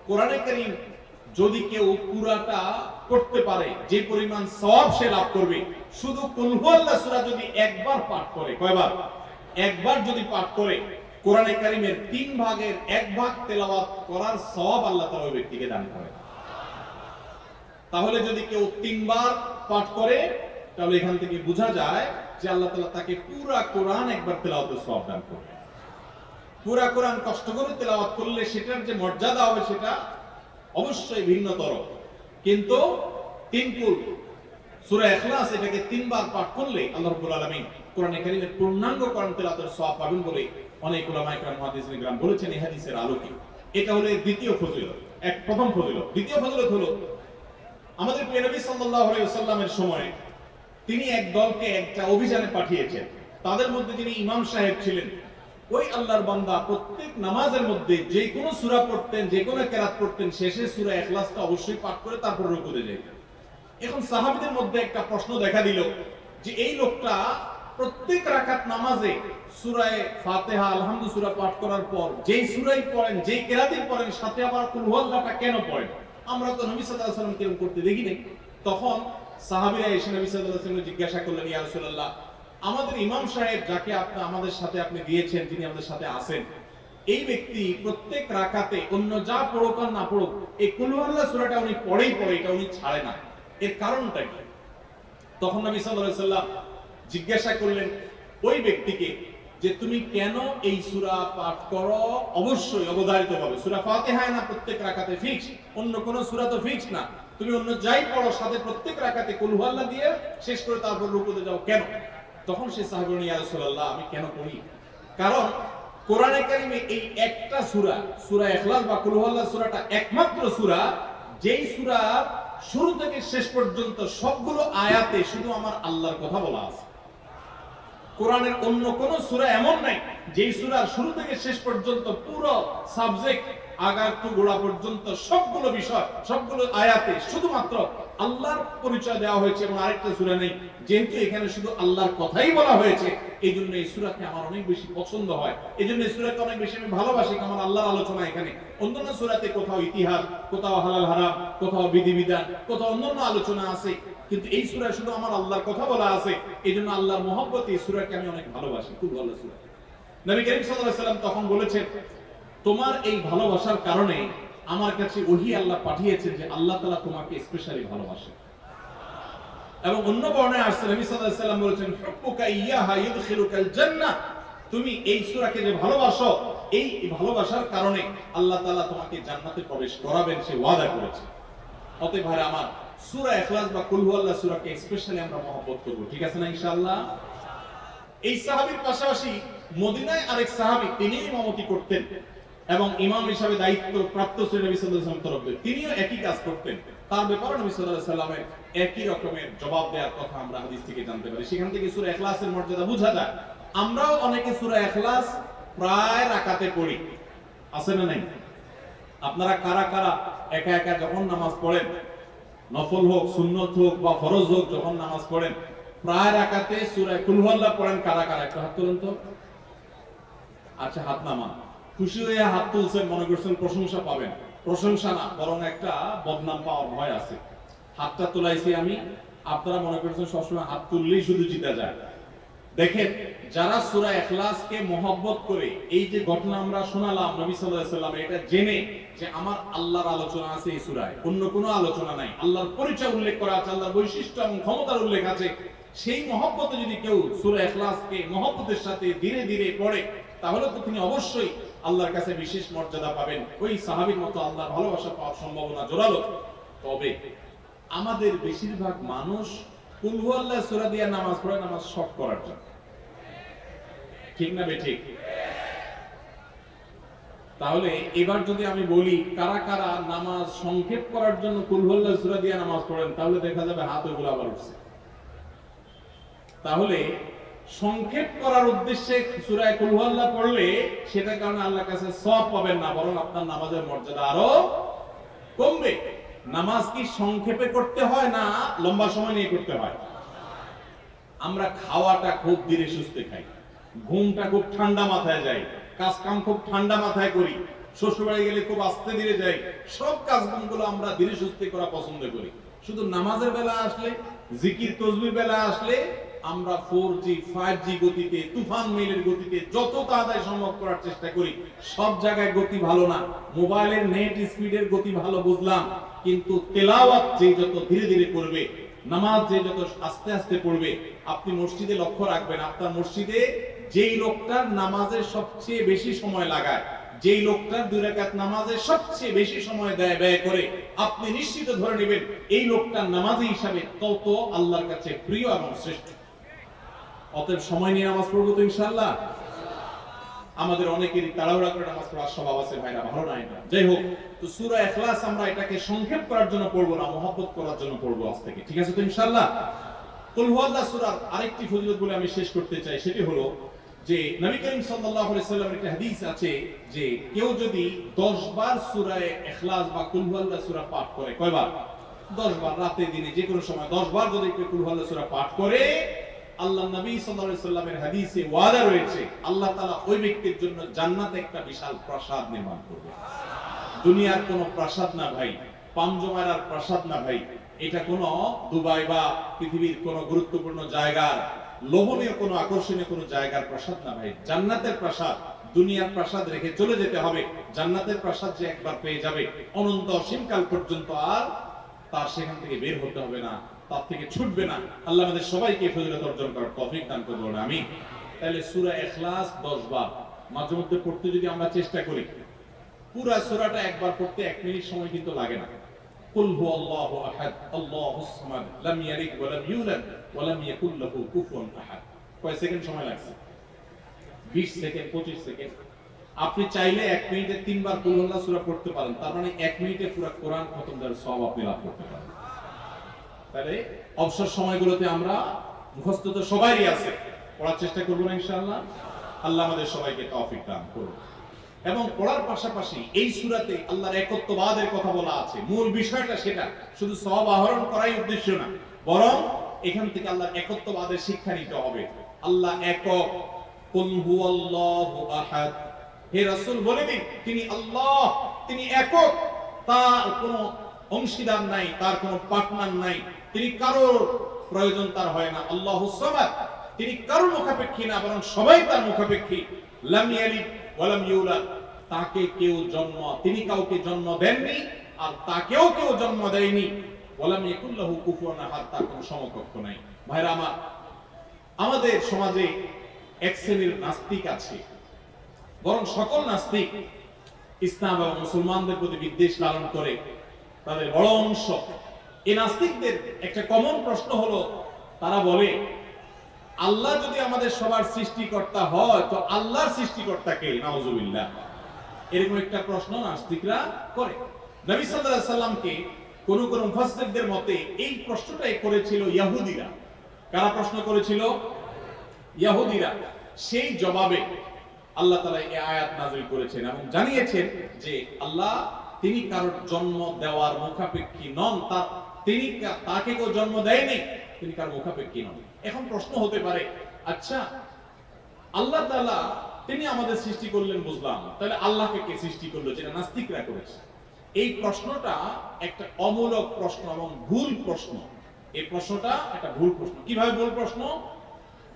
কোরআনে কারীম যদি কেউ পুরাটা পড়তে পারে যে পরিমাণ সওয়াব সে লাভ করবে, শুধু কুল হুয়াল্লাহ সূরা যদি একবার পাঠ করে, কয়বার? একবার যদি পাঠ করে, কোরআনে কারীমের 3 ভাগের 1 ভাগ তেলাওয়াত করার সওয়াব আল্লাহ তাআলা ওই ব্যক্তিকে দান করে। তাহলে যদি কেউ 3 বার পাঠ করে, তাহলে এখান থেকে বোঝা যায় যে আল্লাহ তাআলা তাকে পুরা কোরআন একবার তেলাওয়াতের সওয়াব দান করবে। পুরা কোরআন কষ্ট করে তেলাওয়াত করলে সেটার যে মর্যাদা হবে সেটা অবশ্যই ভিন্নতর। কিন্তু 3 কুল সূরা ইখলাস এটাকে 3 বার পাঠ করলে আল্লাহ রাব্বুল আলামিন কোরআনে কারীমের পূর্ণাঙ্গ কোরআন তেলাওয়াতের সওয়াব পাবেন বলে অনেক উলামায়ে কেরাম মুহাদ্দিসিনে কেরাম বলেছেন এই হাদিসের আলোকে। এটা হলো দ্বিতীয় ফজিলত। প্রথম ফজিলত। দ্বিতীয় ফজিলত হলো আমাদের প্রিয় নবী সাল্লাল্লাহু আলাইহি ওয়াসাল্লামের সময় তিনি এক দলকে একটা অভিযানে পাঠিয়েছেন। তাদের মধ্যে যিনি ইমাম সাহেব ছিলেন, ওই আল্লাহর বান্দা প্রত্যেক নামাজের মধ্যে যে কোনো সূরা পড়তেন, যে কোনো কিরাত পড়তেন, শেষে সূরা ইখলাসটা অবশ্যই পাঠ করে তারপর রুকুতে যেতেন। এখন সাহাবীদের মধ্যে একটা প্রশ্ন দেখা দিল যে এই লোকটা প্রত্যেক রাকাত নামাজে সূরা ফাতিহা আলহামদু সূরা পাঠ করার পর যেই সূরাই পড়েন, যেই কিরাতই পড়েন, সাথে আবার কুল হুয়াল্লাহটা কেন পড়েন? আমরা তো নবী সাল্লাল্লাহু আলাইহি ওয়াসাল্লাম কেমন করতে দেখি নাই। তখন সাহাবীরা এসে নবী সাল্লাল্লাহু আলাইহি ওয়াসাল্লাম জিজ্ঞাসা করলেন, ইয়া রাসূলুল্লাহ, আমাদের ইমাম সাহেব যাকে আপনি আমাদের সাথে আপনি দিয়েছেন, যিনি আমাদের সাথে আছেন, এই ব্যক্তি প্রত্যেক রাকাতে অন্য যা পড়ুক আর না পড়ুক এই কুল হুয়াল্লাহ সূরাটা উনি পড়েই পড়ে, এটা উনি ছাড়ে না, এর কারণটা কি? তখন নবী সাল্লাল্লাহু আলাইহি ওয়াসাল্লাম জিজ্ঞাসা করলেন ওই ব্যক্তিকে যে তুমি কেন এই সূরা পাঠ করো? অবশ্যই অবধারিতভাবে সূরা ফাতিহায় না প্রত্যেক রাকাতে ফিক্স, অন্য কোন সূরা তো ফিক্স না, তুমি অন্য যাই পড়ো সাথে প্রত্যেক রাকাতে কুল হুয়াল্লাহ দিয়ে শেষ করে তারপর রুকুতে যাও কেন? তখন সে সাহাবী বলেন, ইয়া রাসূলুল্লাহ, আমি কেন পড়ি? কারণ কোরআনে কারীমে এই একটা সূরা, সূরা ইখলাস বা কুল হুয়াল্লাহ সূরাটা একমাত্র সূরা যেই সূরা শুরু থেকে শেষ পর্যন্ত সবগুলো আয়াতে শুধু আমার আল্লাহর কথা বলা আছে। কোরআনের অন্য কোন সূরা এমন নাই যেই সূরার শুরু থেকে শেষ পর্যন্ত পুরো সাবজেক্ট আগা টু গোড়া পর্যন্ত সবগুলো বিষয়, সবগুলো আয়াতে শুধুমাত্র আল্লাহর পরিচয় দেওয়া হয়েছে এবং আরেকটা সূরা নেই। যেহেতু এখানে শুধু আল্লাহর কথাই বলা হয়েছে, এই জন্য এই সূরাকে আমার অনেক বেশি পছন্দ হয়, এই জন্য এই সূরাকে অনেক বেশি আমি ভালোবাসি। আমার আল্লাহর আলোচনা এখানে, অন্যান্য সূরাতে কোথাও ইতিহাস, কোথাও হালাল হারাম, কোথাও বিধিবিধান, কোথাও অন্যান্য আলোচনা আছে, কিন্তু এই সূরায় শুধু আমার আল্লাহর কথা বলা আছে। এই জন্য আল্লাহর মহব্বত এই সূরাকে আমি অনেক ভালোবাসি, খুব ভালো সূরা। নবী করিম সাল্লাল্লাহু আলাইহি ওয়াসাল্লাম তখন বলেছেন, তোমার এই ভালোবাসার কারণে আমার কাছে ওহী আল্লাহ পাঠিয়েছেন যে আল্লাহ তাআলা তোমাকে স্পেশালি ভালোবাসেন। এবং অন্য বর্ণনায় আসছে নবী সাল্লাল্লাহু আলাইহি ওয়াসাল্লাম বলেছেন, হুব্বুকা ইয়াহা ইউদখিলুকাল জান্নাহ, তুমি এই সূরাকে যে ভালোবাসো, এই ভালোবাসার কারণে আল্লাহ তাআলা তোমাকে জান্নাতে প্রবেশ করাবেন, সে ওয়াদা করেছে। অতএব ভাই আমার, সূরা ইখলাস বা কুল হুয়াল্লাহ সূরাকে স্পেশালি আমরা মহব্বত করব, ঠিক আছে না ইনশাআল্লাহ? এই সাহাবীর পাশাপাশি মদিনায় আরেক সাহাবী, তিনি ইমামতি করতেন এবং ইমাম হিসেবে দায়িত্ব প্রাপ্ত ছিলেন নবী সাল্লাল্লাহু আলাইহি ওয়াসাল্লাম তরফে, তিনিও একই কাজ করতেন। তার ব্যাপারে নবী সাল্লাল্লাহু আলাইহি ওয়াসাল্লামের একই রকমের জবাব দেওয়ার কথা আমরা হাদিস থেকে জানতে পারি। সেখান থেকে সূরা ইখলাসের মর্যাদা বোঝা যায়। আমরাও অনেকে সূরা ইখলাস প্রায় রাকাতে পড়ি, আছে না নাই? আপনারা কারা কারা একা একা যখন নামাজ পড়েন, নফল হোক, সুন্নত হোক বা ফরজ হোক, যখন নামাজ পড়েন প্রায় রাকাতে সূরা কুল হুয়াল্লাহ পড়েন? কারা কারা একটু হাত তুলুন তো। আচ্ছা, হাত নামান। খুশি হয়ে হাত তুলছেন, মনে করছেন প্রশংসা পাবেন। প্রশংসা না, বরং একটা বদনাম পাওয়ার ভয় আছে। হাতটা তোলাইছি আমি, আপনারা মনে করছেন সবসময় হাত তুললেই শুধু জিতা যায়। দেখেন, যারা সূরা ইখলাসকে মহব্বত করে, এই যে ঘটনা আমরা শোনালাম নবী সাল্লাল্লাহু আলাইহি ওয়াসাল্লাম, এটা জেনে যে আমার আল্লাহর আলোচনা আছে এই সূরায়, অন্য কোনো আলোচনা নাই, আল্লাহর পরিচয় উল্লেখ করা আছে, আল্লাহর বৈশিষ্ট্য এবং ক্ষমতার উল্লেখ আছে, সেই মহব্বতে যদি কেউ সূরা ইখলাসকে মহব্বতের সাথে ধীরে ধীরে পড়ে, তাহলে তো তিনি অবশ্যই আল্লাহর কাছে বিশেষ মর্যাদা পাবেন। ওই সাহাবীর মতো আল্লাহর ভালোবাসা পাওয়ার সম্ভাবনা জোরালো। তবে আমাদের বেশিরভাগ মানুষ কুল হুয়াল্লাহ সূরা দিয়ে নামাজ পড়ে নামাজ শর্ট করার জন্য, ঠিক না বেঠিক? তাহলে এবার যদি আমি বলি কারা কারা নামাজ সংক্ষেপ করার জন্য কুল হুয়াল্লাহ সূরা দিয়ে নামাজ পড়েন, তাহলে দেখা যাবে হাত ওইগুলো আবার উঠছে। তাহলে সংক্ষেপ করার উদ্দেশ্যে সূরা কুল হুয়াল্লাহ পড়লে সেটার কারণে আল্লাহর কাছে সওয়াব পাবেন না, বরং আপনার নামাজের মর্যাদা আরো কমবে। নামাজ কি সংক্ষেপে করতে হয় না লম্বা সময় নিয়ে করতে হয়? আমরা খাওয়াটা খুব ধীরে সুস্থে খাই, ঘুমটা খুব ঠান্ডা মাথায় যায়, কাজ কাম খুব ঠান্ডা মাথায় করি, শ্বশুর বাড়ি গেলে খুব আস্তে ধীরে যাই, সব কাজগুলো আমরা ধীরে সুস্থে করা পছন্দ করি। শুধু নামাজের বেলা আসলে, জিকির তসবির বেলা আসলে আমরা 4G 5G গতিতে, তুফান মেলের গতিতে যত তাড়াতাড়ি সম্ভব করার চেষ্টা করি। সব জায়গায় গতি ভালো না, মোবাইলের নেট স্পিডের গতি ভালো বুঝলাম, কিন্তু তেলাওয়াত যে যত ধীরে ধীরে করবে, নামাজ যে যত আস্তে আস্তে পড়বে, আপনি মসজিদে লক্ষ্য রাখবেন, আপনার মসজিদে যেই লোকটার নামাজের সবচেয়ে বেশি সময় লাগায়, যেই লোকটার 2 রাকাত নামাজে সবচেয়ে বেশি সময় ব্যয় করে, আপনি নিশ্চিত ধরে নেবেন এই লোকটার নামাজি হিসাবে তত আল্লাহর কাছে প্রিয় এবং শ্রেষ্ঠ। অতএব সময় নিয়ে নামাজ পড়বো তো ইনশাআল্লাহ। আমাদের অনেকেরই তাড়াহুড়া করে নামাজ পড়ার স্বভাব আছে ভাইরা, ভালো না এটা। যাই হোক, তো সূরা ইখলাস আমরা এটাকে সংক্ষেপ করার জন্য পড়বো না, মহব্বত করার জন্য পড়বো আজ থেকে, ঠিক আছে তো ইনশাআল্লাহ। কুল হুয়াল্লাহ সূরার আরেকটি ফজিলত বলে আমি শেষ করতে চাই, সেটি হলো যে নবী করিম সাল্লাল্লাহু আলাইহি সাল্লামের একটা হাদিস আছে যে কেউ যদি 10 বার সূরা ইখলাস বা কুল হুয়াল্লাহ সূরা পাঠ করে, কয়বার? 10 বার, রাতে দিনে যে কোনো সময় 10 বার যদি কেউ কুল হুয়াল্লাহ সূরা পাঠ করে, আল্লাহ নবী সাল্লাল্লাহু আলাইহি সাল্লামের হাদিসে ওয়াদা রয়েছে আল্লাহ তাআলা ওই ব্যক্তির জন্য জান্নাতে একটা বিশাল প্রাসাদ নির্মাণ করবে। দুনিয়ার কোনো প্রাসাদ না ভাই, পামজমারার প্রাসাদ না ভাই, এটা কোনো দুবাই বা পৃথিবীর কোনো গুরুত্বপূর্ণ জায়গার লোভনীয় কোনো আকর্ষণীয় কোনো জায়গার প্রাসাদ না ভাই, জান্নাতের প্রাসাদ। দুনিয়ার প্রাসাদ রেখে চলে যেতে হবে, জান্নাতের প্রাসাদ যে একবার পেয়ে যাবে অনন্ত অসীমকাল পর্যন্ত আর তার সেখান থেকে বের হতে হবে না, তার থেকে ছুটবে না। আল্লাহ আমাদের সবাইকে ফজিলত অর্জন করার তৌফিক দান করুন, আমিন। তাহলে সূরা ইখলাস 10 বার মাঝে মধ্যে পড়তে যদি আমরা চেষ্টা করি, পুরো সূরাটা একবার পড়তে 1 মিনিট সময় কিন্তু লাগে না। কুল হুয়াল্লাহু আহাদ আল্লাহুস সামাদ লাম ইয়ালিদ ওয়া লাম ইউলাদ ওয়া লাম ইয়াকুল লাহু কুফুয়ান আহাদ। কয় সেকেন্ড সময় লাগছে? 20 সেকেন্ড, 25 সেকেন্ড। আপনি চাইলে 1 মিনিটে 3 বার কুল হুয়াল্লাহ সূরা পড়তে পারেন, তার মানে 1 মিনিটে পুরো কোরআন খতম করার সওয়াব আপনি লাভ করতে পারেন। তাহলে অবসর সময়গুলোতে আমরা মুখস্থ তো সবারই আছে, পড়ার চেষ্টা করব না ইনশাআল্লাহ। আল্লাহ আমাদের সবাইকে তৌফিক দান করুন। এবং পড়ার পাশাপাশি এই সূরাতে আল্লাহর একত্ববাদের কথা বলা আছে, মূল বিষয়টা সেটা, শুধু সওয়াব আহরণ করাই উদ্দেশ্য না, বরং এখান থেকে আল্লাহর একত্ববাদের শিক্ষা নিতে হবে। আল্লাহ একক, কুল হুয়াল্লাহু আহাদ, হে রাসূল বলে দিন তিনি আল্লাহ, তিনি একক, তার কোনো অংশীদার নাই, তার কোনো পার্টনার নাই, তিনি কারোর প্রয়োজন তার হয় না। আল্লাহুস সামাদ, তিনি কারোর মুখাপেক্ষী না, বরং সবাই তার মুখাপেক্ষী। লাম ইয়ালিদ ওয়া লাম ইউলাদ, তাকে কেউ জন্ম, তিনি কাউকে জন্ম দেননি আর তাকেও কেউ জন্ম দেয়নি। ওয়া লাম ইয়াকুল লাহু কুফুয়ান আহাদ, তার কোনো সমকক্ষ নাই। ভাইরা আমার, আমাদের সমাজে এক শ্রেণীর নাস্তিক আছে, বরং সকল নাস্তিক ইসলাম এবং মুসলমানদের প্রতি বিদ্বেষ লালন করে, তাদের বড় অংশ। এই নাস্তিকদের একটা কমন প্রশ্ন হলো, তারা বলে আল্লাহ যদি আমাদের সবার সৃষ্টিকর্তা হয় তো আল্লাহর সৃষ্টিকর্তা কে? নাউজুবিল্লাহ। এরকম একটা প্রশ্ন নাস্তিকরা করে। নবী সাল্লাল্লাহু আলাইহি সাল্লামকে কোন কোন মুফাসসিরদের মতে এই প্রশ্নটাই করেছিল ইহুদিরা। কারা প্রশ্ন করেছিল? ইহুদিরা। সেই জবাবে আল্লাহ তাআলা এই আয়াত নাযিল করেছেন এবং জানিয়েছেন যে আল্লাহ তিনি কারোর জন্ম দেওয়ার মুখাপেক্ষী নন, তিনি তাকে কেউ জন্ম দেয়নি, তিনি কারোর মুখাপেক্ষী নন। এখন প্রশ্ন হতে পারে, আচ্ছা আল্লাহ তাআলা তিনি আমাদের সৃষ্টি করলেন বুঝলাম, তাহলে আল্লাহকে কে সৃষ্টি করলো, যেটা নাস্তিকরা করেছে। এই প্রশ্নটা একটা অমূলক প্রশ্ন এবং ভুল প্রশ্ন। এই প্রশ্নটা একটা ভুল প্রশ্ন। কিভাবে ভুল প্রশ্ন?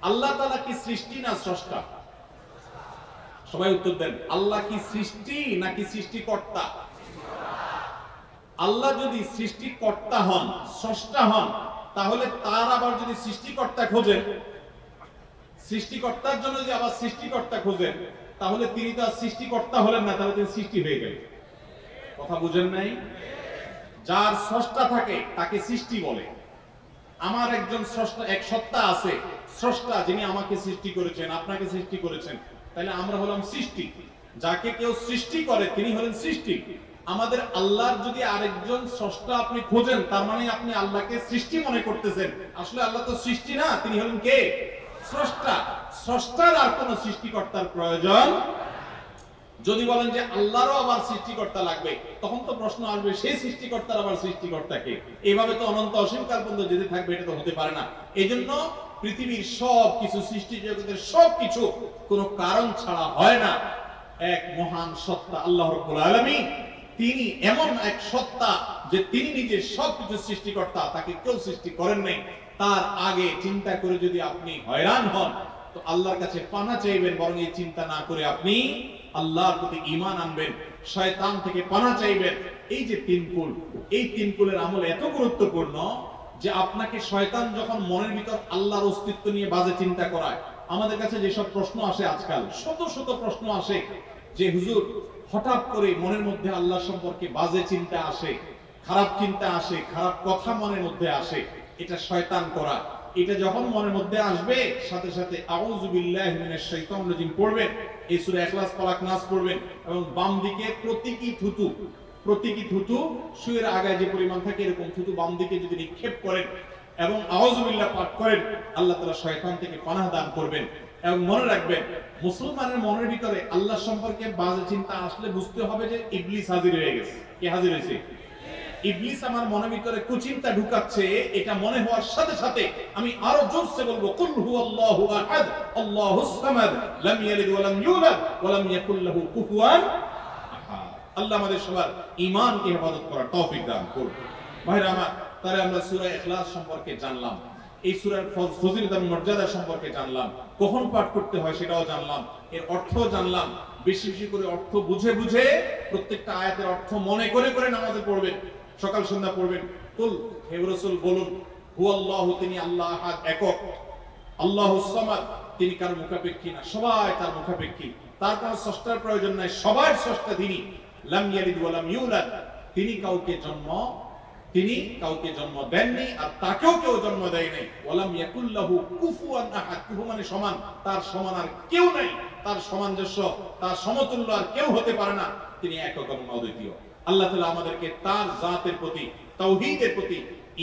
আল্লাহ তাআলা কি সৃষ্টি না স্রষ্টা? সবাই উত্তর দেন। আল্লাহ কি সৃষ্টি নাকি সৃষ্টিকর্তা? আল্লাহ যদি সৃষ্টিকর্তা হন, স্রষ্টা হন, তাহলে তার আবার যদি সৃষ্টিকর্তা খোঁজেন, সৃষ্টিকর্তার জন্য যদি আবার সৃষ্টিকর্তা খোঁজেন, তাহলে তিনি তো আর সৃষ্টিকর্তা হলেন না, তাহলে তিনি সৃষ্টি হয়ে গেলেন। কথা বুঝেন নাই? যার স্রষ্টা থাকে তাকে সৃষ্টি বলে। আমার একজন স্রষ্টা, এক সত্তা আছে, স্রষ্টা, যিনি আমাকে সৃষ্টি করেছেন, আপনাকে সৃষ্টি করেছেন, তাহলে আমরা হলাম সৃষ্টি। যাকে কেউ সৃষ্টি করে তিনি হলেন সৃষ্টি। আমাদের আল্লাহর যদি আরেকজন স্রষ্টা আপনি খোঁজেন, তার মানে আপনি আল্লাহকে সৃষ্টি মনে করতেছেন। আসলে আল্লাহ তো সৃষ্টি না, তিনি হলেন কে? স্রষ্টা। স্রষ্টার আর কোন সৃষ্টিকর্তার প্রয়োজন। যদি বলেন যে আল্লাহরও আবার সৃষ্টিকর্তা লাগবে, তখন তো প্রশ্ন আসবে সেই সৃষ্টিকর্তার আবার সৃষ্টিকর্তা কে? এইভাবে তো অনন্ত অসীমকাল পর্যন্ত যেতে থাকবে, এটা তো হতে পারে না। এই জন্য পৃথিবীর সব কিছু, সৃষ্টি জগতের সব কিছু কোনো কারণ ছাড়া হয় না এক মহান সত্তা আল্লাহ রাব্বুল আলামিন। তিনি এমন এক সত্তা যে তিনি নিজে সবকিছু সৃষ্টিকর্তা, তাকে কেউ সৃষ্টি করেন নাই। তার আগে চিন্তা করে যদি আপনি হয়রান হন তো আল্লাহর কাছে পানা চাইবেন, বরং এই চিন্তা না করে আপনি আল্লাহর প্রতি ঈমান আনবেন, শয়তান থেকে পানা চাইবেন। এই যে তিন কুল, এই তিন কুলের আমল এত গুরুত্বপূর্ণ যে আপনাকে শয়তান যখন মনের ভিতর আল্লাহর অস্তিত্ব নিয়ে বাজে চিন্তা করায়, আমাদের কাছে যেসব প্রশ্ন আসে আজকাল, শত শত প্রশ্ন আসে যে হুজুর হঠাৎ করে মনের মধ্যে আল্লাহ সম্পর্কে বাজে চিন্তা আসে, খারাপ চিন্তা আসে, খারাপ কথা মনের মধ্যে আসে, এটা শয়তান করা। এটা যখন মনের মধ্যে আসবে সাথে সাথে আউযু বিল্লাহি মিনাশ শাইতানির রাজিম পড়বেন, এই সূরা ইখলাস ফালাক নাস পড়বেন এবং বাম দিকে প্রতীকী থুতু শুয়ের আগায় যে পরিমাণ থাকে এরকম থুতু বাম দিকে যদি নিক্ষেপ করেন এবং আউযু বিল্লাহ পাঠ করেন, আল্লাহ তাআলা শয়তান থেকে পানাহ দান করবেন। এবং মনে রাখবেন, মুসলমানের মনের ভিতরে আল্লাহ সম্পর্কে বাজে চিন্তা আসলে বুঝতে হবে যে ইবলিস হাজির হয়ে গেছে। কে হাজির হয়েছে? ইবলিস আমার মনের ভিতরে কুচিন্তা ঢুকাচ্ছে। এটা মনে হওয়ার সাথে সাথে আমি আরো জোরসে বলবো, কুল হুয়াল্লাহু আহাদ আল্লাহুস সামাদ লাম ইয়ালিদ ওয়া লাম ইউলাদ ওয়া লাম ইয়াকুল লাহু কুফুয়ান আহাদ। আল্লাহ আমাদের সবার ঈমানকে হেফাজত করার তৌফিক দান করুন। ভাইরা আমার, তাহলে আমরা সূরা ইখলাস সম্পর্কে জানলাম, এই সূরার ফজিলত এবং মর্যাদা সম্পর্কে জানলাম, কখন পাঠ করতে হয় সেটাও জানলাম, এর অর্থ জানলাম। বেশি বেশি করে অর্থ বুঝে বুঝে প্রত্যেকটা আয়াতের অর্থ মনে করে করে নামাজে পড়বেন, সকাল সন্ধ্যা পড়বেন। কুল, হে রাসূল বলুন, হুয়াল্লাহু, তিনি আল্লাহ আহাদ, একক, আল্লাহুস সামাদ, তিনি কারো মুখাপেক্ষী না, সবাই তার মুখাপেক্ষী, তার কোনো স্রষ্টার প্রয়োজন নাই, সবার স্রষ্টা তিনি। লাম ইয়ালিদ ওয়া লাম ইউলাদ, তিনি কাউকে জন্ম দেননি আর তাকেও কেউ জন্ম দেয় নাই। ওয়ালাম ইয়াকুল লাহু কুফুয়ান আহাদ, কুফু মানে সমান, তার সমান আর কেউ নাই, তার সামঞ্জস্য, তার সমতুল্য আর কেউ হতে পারে না। তিনি একক এবং অদ্বিতীয়। আল্লাহ তাআলা আমাদেরকে তার জাতের প্রতি, তাওহীদের প্রতি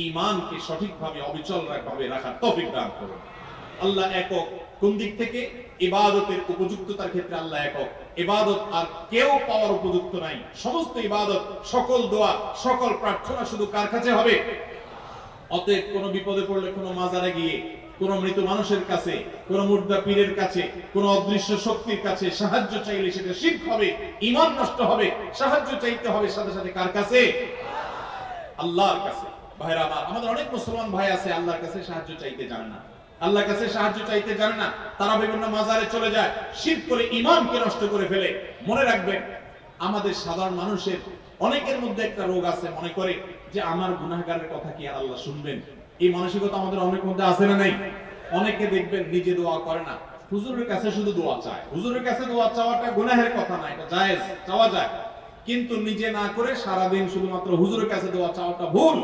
ঈমানকে সঠিকভাবে অবিচলভাবে রাখার তৌফিক দান করুন। আল্লাহ একক কোন দিক থেকে? ইবাদতের উপযুক্ততার ক্ষেত্রে আল্লাহ একক। ইবাদত আর কেউ পাওয়ার উপযুক্ত নাই। সমস্ত ইবাদত, সকল দোয়া, সকল প্রার্থনা শুধু কার কাছে হবে? অতএব কোন বিপদে পড়লে কোন মাজারে গিয়ে, কোন মৃত মানুষের কাছে, কোন মুর্দা পীরের কাছে, কোন অদৃশ্য শক্তির কাছে সাহায্য চাইলে সেটা শিরক হবে, ঈমান নষ্ট হবে। সাহায্য চাইতে হবে সাথে সাথে কার কাছে? আল্লাহর কাছে। ভাইরা আমার, আমাদের অনেক মুসলমান ভাই আছে আল্লাহর কাছে সাহায্য চাইতে জানে না, আল্লাহর কাছে সাহায্য চাইতে জানে না, তারা বিভিন্ন মাজারে চলে যায়, শিরক করে ঈমানকে নষ্ট করে ফেলে। মনে রাখবেন, আমাদের সাধারণ মানুষের অনেকের মধ্যে একটা রোগ আছে, মনে করে যে আমার গুনাহগারের কথা কি আর আল্লাহ শুনবেন? এই মানসিকতা আমাদের অনেক মধ্যে আছে না নাই? অনেকে দেখবেন নিজে দোয়া করে না, হুজুরের কাছে শুধু দোয়া চায়। হুজুরের কাছে দোয়া চাওয়াটা গুনাহের কথা না, এটা জায়েজ, চাওয়া যায়, কিন্তু নিজে না করে সারাদিন শুধুমাত্র হুজুরের কাছে দোয়া চাওয়াটা ভুল।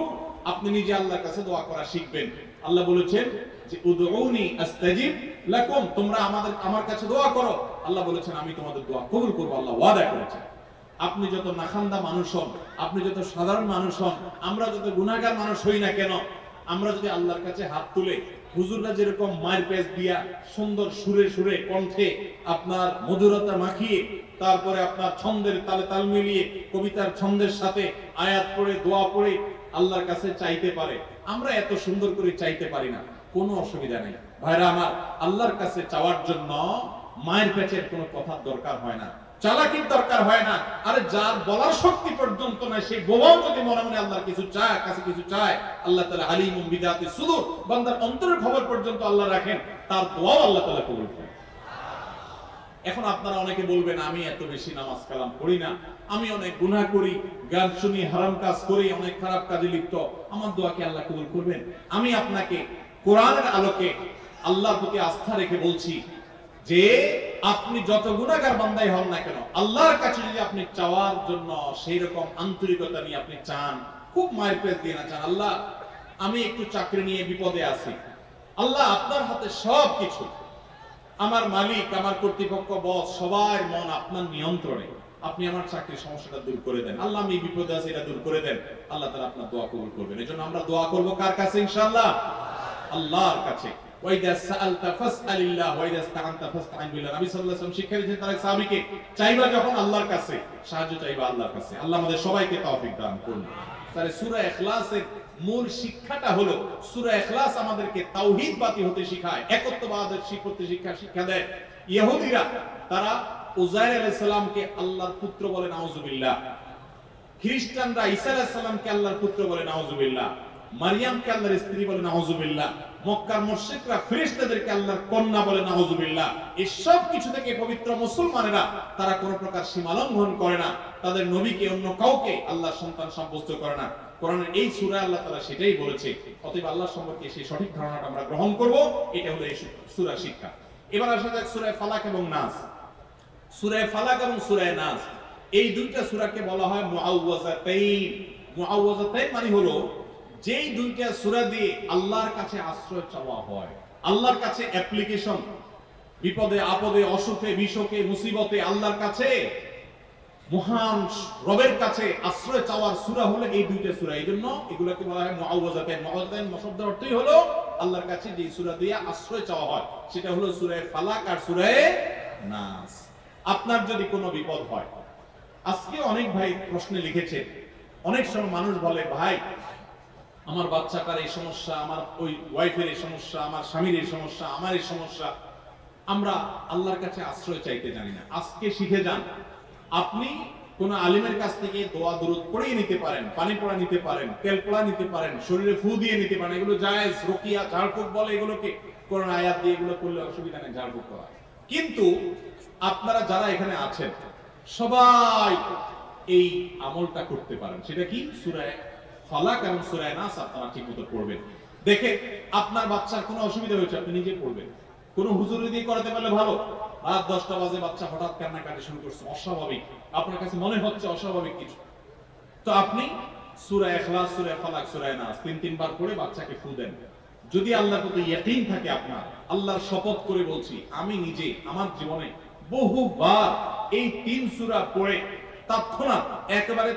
আপনি নিজে আল্লাহর কাছে দোয়া করা শিখবেন। আল্লাহ বলেছেন যে উদউনি আস্তাজিব লাকুম, তোমরা আমার কাছে দোয়া করো। আল্লাহ বলেছেন আমি তোমাদের দোয়া কবুল করব, আল্লাহ ওয়াদা করেছেন। আপনি যত নাখান্দা মানুষ হন, আপনি যত সাধারণ মানুষ হন, আমরা যত গুনাহগার মানুষ হই না কেন, আমরা যদি আল্লাহর কাছে হাত তুলে, হুজুররা যেরকম মায়ের পেজ দিয়া সুন্দর সুরে সুরে কণ্ঠে আপনার মধুরতা মাখিয়ে, তারপরে আপনার ছন্দের তালে তাল মিলিয়ে কবিতার ছন্দের সাথে আয়াত পড়ে দোয়া পড়ে আল্লাহর কাছে চাইতে পারে, আমরা এত সুন্দর করে চাইতে পারি না, কোনো অসুবিধা নেই। ভাইরা আমার, আল্লাহর কাছে চাওয়ার জন্য মায়ের পেটের কোনো কথার দরকার হয় না, চালাকির দরকার হয় না। আরে যার বলার শক্তি পর্যন্ত নাই, সেই বোবাও যদি মনে মনে আল্লাহর কিছু চায়, কাছে কিছু চায়, আল্লাহ তাআলা আলিমুম বিদাতি সুদূর, বান্দার অন্তরের খবর পর্যন্ত আল্লাহ রাখেন, তার দোয়াও আল্লাহ তাআলা কবুল করেন। এখন আপনারা অনেকে বলবেন আমি এত বেশি নামাজ কালাম পড়ি না, আমি অনেক গুনাহ করি, গান শুনি, হারাম কাজ করি, অনেক খারাপ কাজে লিপ্ত, আমার দোয়া কি আল্লাহ কবুল করবেন? আমি আপনাকে কোরআনের আলোকে আল্লাহর প্রতি আস্থা রেখে বলছি যে আপনি যত গুনাহগার বান্দাই হন না কেন, আল্লাহর কাছে যদি আপনি চাওয়ার জন্য সেই রকম আন্তরিকতা নিয়ে আপনি চান, খুব মায়ের পেট দিয়ে না চান, আল্লাহ আমি একটু চাকরি নিয়ে বিপদে আছি, আল্লাহ আপনার হাতে সব কিছু, আমার মালিক, আমার কর্তৃপক্ষ, বস, সবার মন আপনার নিয়ন্ত্রণে, আপনি আমার চাকরির সমস্যাটা দূর করে দেন, আল্লাহ আমি বিপদে আছি এটা দূর করে দেন, আল্লাহ তাআলা আপনার দোয়া কবুল করবেন। এজন্য আমরা দোয়া করব কার কাছে? ইনশাআল্লাহ আল্লাহর কাছে। ওয়াইদা সাআলতা ফাসআলিল্লাহ ওয়াইদা ইসতাআনতা ফাসতাইন বিল্লাহ। নবী সাল্লাল্লাহু আলাইহি ওয়াসাল্লাম শিক্ষা দিয়েছেন তার সাহাবীকে, চাইবা যখন আল্লাহর কাছে, সাহায্য চাইবা আল্লাহর কাছে। আল্লাহ আমাদের সবাইকে তৌফিক দান করুন। তাহলে সূরা ইখলাসের মূল শিক্ষাটা হলো, সূরা ইখলাস আমাদেরকে তাওহীদবাদী হতে শেখায়, একত্ববাদের শিক্ষা দেয়। ইহুদিরা তারা উযাইর আলাইহিস সালামকে আল্লাহর পুত্র বলে নাউজুবিল্লাহ, খ্রিস্টানরা ঈসা আলাইহিস সালামকে আল্লাহর পুত্র বলে নাউজুবিল্লাহ, মারিয়ামকে আল্লাহর স্ত্রী বলে নাউজুবিল্লাহ, মক্কার মুশরিকরা ফেরেশতাদেরকে আল্লাহর কন্যা বলে নাউজুবিল্লাহ। এই সব কিছু থেকে পবিত্র মুসলমানেরা তারা কোনো প্রকার সীমা লঙ্ঘন করে না, তাদের নবীকে অন্য কাউকে আল্লাহর সন্তান সাব্যস্ত করে না। কোরআনের এই সূরা আল্লাহ তাআলা সেটাই বলেছে। অতএব আল্লাহ সম্পর্কে সেই সঠিক ধারণাটা আমরা গ্রহণ করব, এটা হলো এই সূরার শিক্ষা। এবার আসা যাক সূরা ফালাক এবং নাস। সূরা ফালাক এবং সূরা নাস এই দুইটা সূরাকে বলা হয় মুআউযাতাইন। মুআউযাতাইন মানে হলো যেই দুইটা সূরা দিয়ে আল্লাহর কাছে আশ্রয় চাওয়া হয়, আল্লাহর কাছে অ্যাপ্লিকেশন, বিপদে আপদে অসুখে বিসুখে মুসিবতে আল্লাহর কাছে মহান রবের কাছে আশ্রয় চাওয়ার সূরা হলো এই দুইটা সূরা। এইজন্য এগুলোকে বলা হয় মুআউযাতাইন। মুআউযাতাইন শব্দের অর্থই হলো আল্লাহর কাছে যে সূরা দিয়ে আশ্রয় চাওয়া হয়, সেটা হলো সূরা ফালাক আর সূরা নাস। আপনার যদি কোনো বিপদ হয়, আজকে অনেক ভাই প্রশ্নে লিখেছে, অনেক সময় মানুষ বলে ভাই আমার বাচ্চাটার এই সমস্যা, আমার ওই ওয়াইফের এই সমস্যা, আমার স্বামীর এই সমস্যা, আমার এই সমস্যা, আমরা আল্লাহর কাছে আশ্রয় চাইতে জানি না। আজকে শিখে যান, আপনি কোন আলিমের কাছ থেকে দোয়া দুরূদ পড়িয়ে নিতে পারেন, পানি পড়া নিতে পারেন, তেল পড়া নিতে পারেন, শরীরে ফু দিয়ে নিতে পারেন, এগুলো জায়েজ। রুকিয়া ঝাড়ফুঁক বলে এগুলোকে, কোরআন আয়াত দিয়ে এগুলো করলে অসুবিধা নেই ঝাড়ফুঁক করা। কিন্তু আপনারা যারা এখানে আছেন সবাই এই আমলটা করতে পারেন। সেটা কি? সূরা ফালাক এবং সূরা নাস আপনারা ঠিকমতো পড়বেন। দেখে আপনার বাচ্চার কোনো অসুবিধা হয়েছে আপনি নিজে পড়বেন। কোন হুজুরি দিয়ে করাতে পারলে ভালো। রাত 10টা বাজে বাচ্চা হঠাৎ কান্নাকাটি শুরু করছে, অস্বাভাবিক, আপনার কাছে মনে হচ্ছে অস্বাভাবিক কিছু, তো আপনি সূরা ইখলাস, সূরা ফালাক, সূরা নাস 3-3 বার পড়ে বাচ্চাকে ফু দেন। যদি আল্লাহর প্রতি ইয়াকিন থাকে আপনার, আল্লাহর শপথ করে বলছি আমি নিজে আমার জীবনে বহুবার এই 3 সূরা পড়ে তৎক্ষণাৎ একেবারে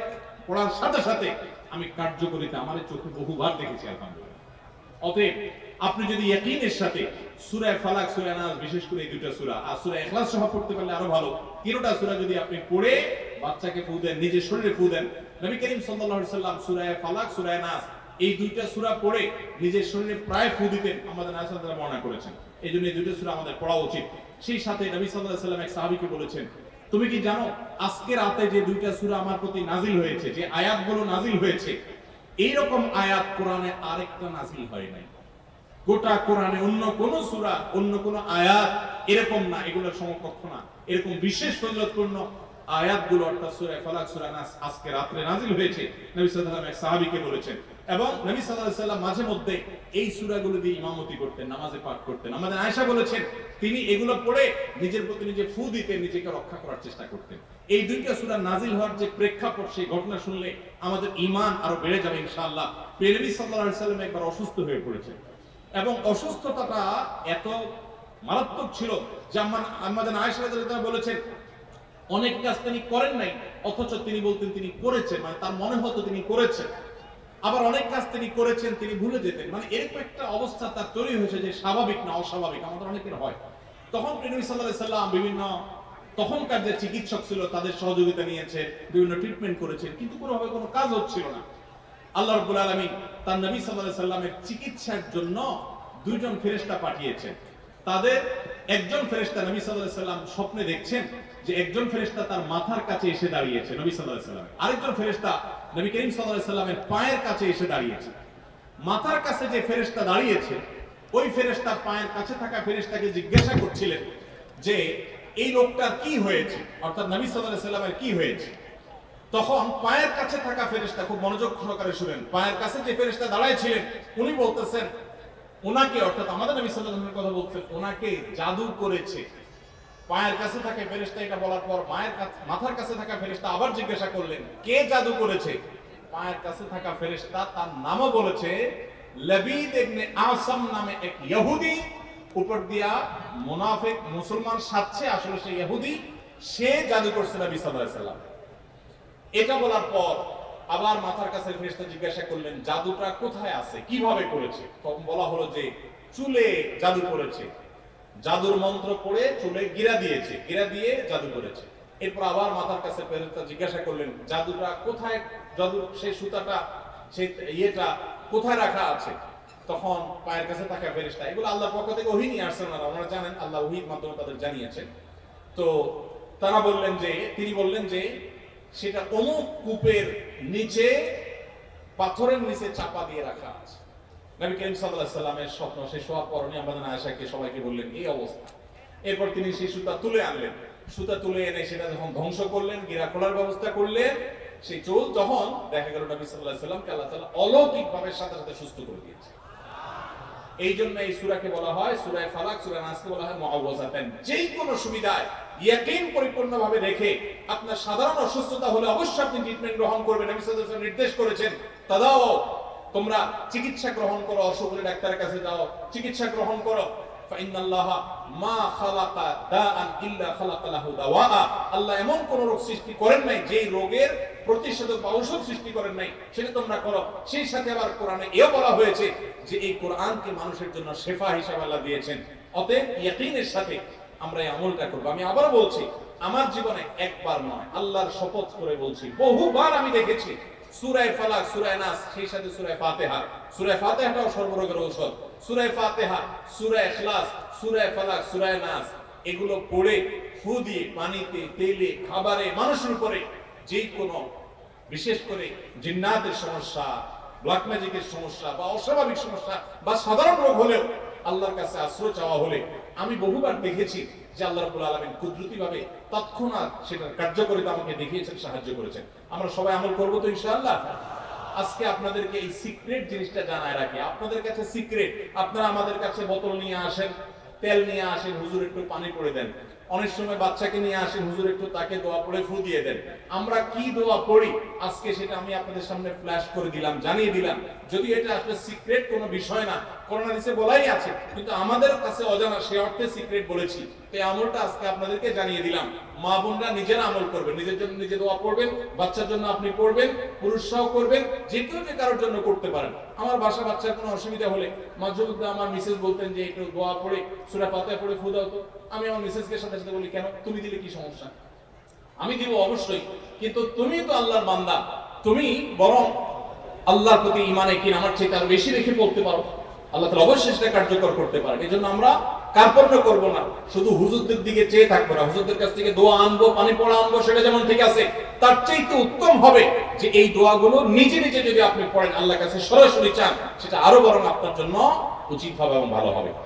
পড়ার সাথে সাথে আমি কার্যকরিতা আমার চোখে বহুবার দেখেছি আলহামদুলিল্লাহ। অতএব আপনি যদি ইয়াকিনের সাথে সূরা ফালাক, সূরা নাস, বিশেষ করে এই দুইটা সূরা আর সূরা ইখলাস সহ পড়তে পারলে আরো ভালো, তিনটা সূরা যদি আপনি পড়ে বাচ্চাকে ফু দেন, নিজের শরীরে ফু দেন। নবী করিম সাল্লাল্লাহু আলাইহি সাল্লাম সূরা ফালাক, সূরা নাস এই দুইটা সূরা পড়ে নিজের শরীরে প্রায় ফু দিতেন, আমাদের আয়েশা রাদিয়াল্লাহু আনহা বর্ণনা করেছেন। এইজন্য এই দুইটা সূরা আমাদের পড়া উচিত। সেই সাথে নবী সাল্লাল্লাহু আলাইহি সাল্লাম এক সাহাবীকে বলেছেন, তুমি কি জানো আজকে রাতে যে দুইটা সূরা আমার প্রতি নাজিল হয়েছে, যে আয়াতগুলো নাজিল হয়েছে, এইরকম আয়াত কোরআনে আরেকটা নাজিল হয় নাই। গোটা কোরআনে অন্য কোন সূরা, অন্য কোন আয়াত এরকম না, এগুলোর সমকক্ষ না। এরকম বিশেষ ফজিলতপূর্ণ আয়াতগুলো অর্থাৎ সূরা ফালাক, সূরা নাস আজকে রাতে নাজিল হয়েছে, নবী সাল্লাল্লাহু আলাইহি ওয়াসাল্লাম এক সাহাবীকে বলেছেন। এবং নবী সাল্লাল্লাহু আলাইহি ওয়াসাল্লাম মাঝে মধ্যে এই সূরাগুলো দিয়ে ইমামতি করতেন, নামাজে পাঠ করতেন। আমাদের আয়েশা বলেছেন তিনি এগুলো পড়ে নিজের প্রতি নিজে ফু দিতেন, নিজেকে রক্ষা করার চেষ্টা করতেন। এই দুইটা সূরা নাজিল হওয়ার যে প্রেক্ষাপট, সেই ঘটনা শুনলে আমাদের ঈমান আরো বেড়ে যাবে ইনশাআল্লাহ। নবী সাল্লাল্লাহু আলাইহি ওয়াসাল্লাম একবার অসুস্থ হয়ে পড়েছেন এবং অসুস্থতাটা এত মারাত্মক ছিল যে আমাদের আয়েশা রাদিয়াল্লাহু আনহা বলেছেন অনেক কাজ তিনি করেন নাই, অথচ তিনি বলতেন তিনি করেছেন, মানে তার মনে হতো তিনি করেছেন। আবার অনেক কাজ তিনি করেছেন তিনি ভুলে যেতেন, মানে এরকম একটা অবস্থা তার তৈরি হয়েছে যে স্বাভাবিক না অস্বাভাবিক, আমাদের অনেকের হয়। তখন নবী সাল্লাল্লাহু আলাইহি সাল্লাম বিভিন্ন তখনকার যে চিকিৎসক ছিল তাদের সহযোগিতা নিয়েছে, বিভিন্ন ট্রিটমেন্ট করেছেন, কিন্তু কোনোভাবে কোনো কাজ হচ্ছিল না। আল্লাহ রাব্বুল আলামিন তার নবী সাল্লাল্লাহু আলাইহি সাল্লামের চিকিৎসার জন্য দুইজন ফেরেশতা পাঠিয়েছেন। তাদের একজন ফেরেশতা নবী সাল্লাল্লাহু আলাইহি সাল্লাম স্বপ্নে দেখছেন যে একজন ফেরেশতা তার মাথার কাছে এসে দাঁড়িয়েছে নবী সাল্লাল্লাহু আলাইহি সাল্লাম, আরেকজন ফেরেশতা নবী করিম সাল্লাল্লাহু আলাইহি সাল্লামের পায়ের কাছে এসে দাঁড়িয়েছে। মাথার কাছে যে ফেরেশতা দাঁড়িয়েছে ওই ফেরেশতা পায়ের কাছে থাকা ফেরেশতাকে জিজ্ঞাসা করছিলেন যে এই লোকটার কি হয়েছে, অর্থাৎ নবী সাল্লাল্লাহু আলাইহি সাল্লামের কি হয়েছে। তখন পায়ের কাছে থাকা ফেরেশতা খুব মনোযোগ সহকারে শুনেন, পায়ের কাছে যে ফেরেশতা দাঁড়ায় ছিলেন উনি বলতেছেন ওনাকে, অর্থাৎ আমাদের নবী সাল্লাল্লাহু আলাইহি ওয়াসাল্লামের কথা বলছেন, ওনাকে জাদু করেছে। পায়ের কাছে থাকা ফেরেশতা এটা বলার পর মাথার কাছে থাকা ফেরেশতা আবার জিজ্ঞাসা করলেন কে জাদু করেছে। পায়ের কাছে থাকা ফেরেশতা তার নামও বলেছে, লাবিদ ইবনে আসাম নামে এক ইহুদি, উপর দিয়া মুনাফিক মুসলমান সাজছে, আসলে সে ইহুদি, সে জাদু করছে নবী সাল্লাল্লাহু আলাইহি ওয়াসাল্লাম। এটা বলার পর আবার মাথার কাছে ফেরেশতা জিজ্ঞাসা করলেন জাদুটা কোথায় আছে, কিভাবে করেছে। তখন বলা হলো যে চুলে জাদু করেছে, জাদুর মন্ত্র পড়ে চুলে গিরা দিয়েছে, গিরা দিয়ে জাদু করেছে। এরপর আবার মাথার কাছে ফেরেশতা জিজ্ঞাসা করলেন জাদুটা কোথায়, জাদুর সেই সুতাটা সেই ইয়েটা কোথায় রাখা আছে। তখন পায়ের কাছে থাকা ফেরেশতা, এগুলো আল্লাহর পক্ষ থেকে ওহী নিয়ে আসছেন, ওনারা জানেন, আল্লাহ ওহীর মাধ্যমে তাদের জানিয়েছেন। তো তিনি বললেন যে সেটা অমুক কূপের নিচে পাথরের নিচে চাপা দিয়ে রাখা আছে। নবী করিম সাল্লাল্লাহু আলাইহি সাল্লামের স্বপ্ন শেষ হওয়ার পরই আমাদের আয়েশাকে সবাইকে বললেন এই অবস্থা। এরপর তিনি সেই সুতা তুলে আনলেন, সুতা তুলে এনে সেটা যখন ধ্বংস করলেন, গিরা খোলার ব্যবস্থা করলেন, সেই চোল তখন দেখা গেল নবী সাল্লাল্লাহু আলাইহি সাল্লামকে আল্লাহ তাআলা অলৌকিকভাবে সাথে সাথে সুস্থ করে দিয়েছে। এই জন্য এই সূরাকে বলা হয় সূরা ফালাক, সূরা নাসকে বলা হয় মুআউযাতান। যেই কোনো সুবিধায় ইয়াকিন পরিপূর্ণভাবে রেখে আপনার সাধারণ অসুস্থতা হলে অবশ্যই আপনি ট্রিটমেন্ট গ্রহণ করবেন। নবী সাল্লাল্লাহু আলাইহি ওয়াসাল্লাম নির্দেশ করেছেন, তাদাও, তোমরা চিকিৎসা গ্রহণ করো, অসুখ হলে ডাক্তারের কাছে যাও, চিকিৎসা গ্রহণ করো। ফাইনাল্লাহা মা খালাকা দাআন ইল্লা খালাকা লাহু দাওয়া। আল্লাহ এমন কোন রোগ সৃষ্টি করেন নাই যেই রোগের প্রতিষেধক বা ঔষধ সৃষ্টি করেন নাই, সেটা তোমরা করো। সেই সাথে আবার কোরআনে এও বলা হয়েছে যে এই কোরআনকে মানুষের জন্য শেফা হিসেবে আল্লাহ দিয়েছেন। অতএব ইয়াকিনের সাথে আমরা এই আমলটা করব। আমি আবার বলছি, আমার জীবনে একবার নয়, আল্লাহর শপথ করে বলছি, বহুবার আমি দেখেছি সূরা ফালাক, সূরা নাস, সেই সাথে সূরা ফাতিহা। সূরা ফাতিহাটাও সর্বরোগের ঔষধ। সূরা ফাতিহা, সূরা ইখলাস, সূরা ফালাক, সূরা নাস, এগুলো পড়ে ফু দিয়ে পানিতে, তেলে, খাবারে, মানুষের উপরে যে কোনো বিশেষ করে জিন্নাতের সমস্যা, ব্ল্যাক ম্যাজিকের সমস্যা বা অস্বাভাবিক সমস্যা বা সাধারণ রোগ হলেও আল্লাহর কাছে আশ্রয় চাওয়া হলে আমি বহুবার দেখেছি যে আল্লাহ রাব্বুল আলামিন কুদরতিভাবে তৎক্ষণাৎ সেটার কার্যকারিতা আমাকে দেখিয়েছেন, সাহায্য করেছেন। আমরা সবাই আমল করব তো ইনশাআল্লাহ। আজকে আপনাদেরকে এই সিক্রেট জিনিসটা জানায় রাখি, আপনাদের কাছে সিক্রেট। আপনারা আমাদের কাছে বোতল নিয়ে আসেন, তেল নিয়ে আসেন, হুজুর একটু পানি পড়ে দেন। অনেক সময় বাচ্চাকে নিয়ে আসেন, হুজুর একটু তাকে দোয়া পড়ে ফু দিয়ে দেন। আমরা কি দোয়া পড়ি আজকে সেটা আমি আপনাদের সামনে ফ্ল্যাশ করে দিলাম, জানিয়ে দিলাম। যদি এটা আসলে সিক্রেট কোনো বিষয় না, কোরআন হাদিসে বলাই আছে, কিন্তু আমাদের কাছে অজানা, সে অর্থে সিক্রেট বলেছি। এই আমলটা আজকে আপনাদেরকে জানিয়ে দিলাম। মা বোনরা নিজেরা আমল করবেন, নিজের জন্য নিজে দোয়া পড়বেন, বাচ্চার জন্য আপনি পড়বেন, পুরুষরাও করবেন, যে কেউ যে কারোর জন্য করতে পারেন। আমার বাচ্চার কোনো অসুবিধা হলে মাঝে মধ্যে আমার মিসেস বলতেন যে একটু দোয়া পড়ে সূরা ফাতিহা পড়ে ফু দাও তো। আমি আমার মিসেসকে সাথে সাথে বলি, কেন, তুমি দিলে কি সমস্যা? আমি দিব অবশ্যই, কিন্তু তুমি তো আল্লাহর বান্দা, তুমি বরং আল্লাহর প্রতি ঈমানে কি আমার চেয়ে আরো বেশি রেখে পড়তে পারো। আল্লাহ তাআলা অবশ্যই সেটা কার্যকর করতে পারেন। এজন্য আমরা কার্পণ্য করব না, শুধু হুজুরদের দিকে চেয়ে থাকবো না। হুজুরদের কাছ থেকে দোয়া আনবো, পানি পড়া আনবো, সেটা যেমন ঠিক আছে, তার চাইতে উত্তম হবে যে এই দোয়াগুলো নিজে নিজে যদি আপনি পড়েন, আল্লাহর কাছে সরাসরি চান, সেটা আরো বরং আপনার জন্য উচিত হবে এবং ভালো হবে।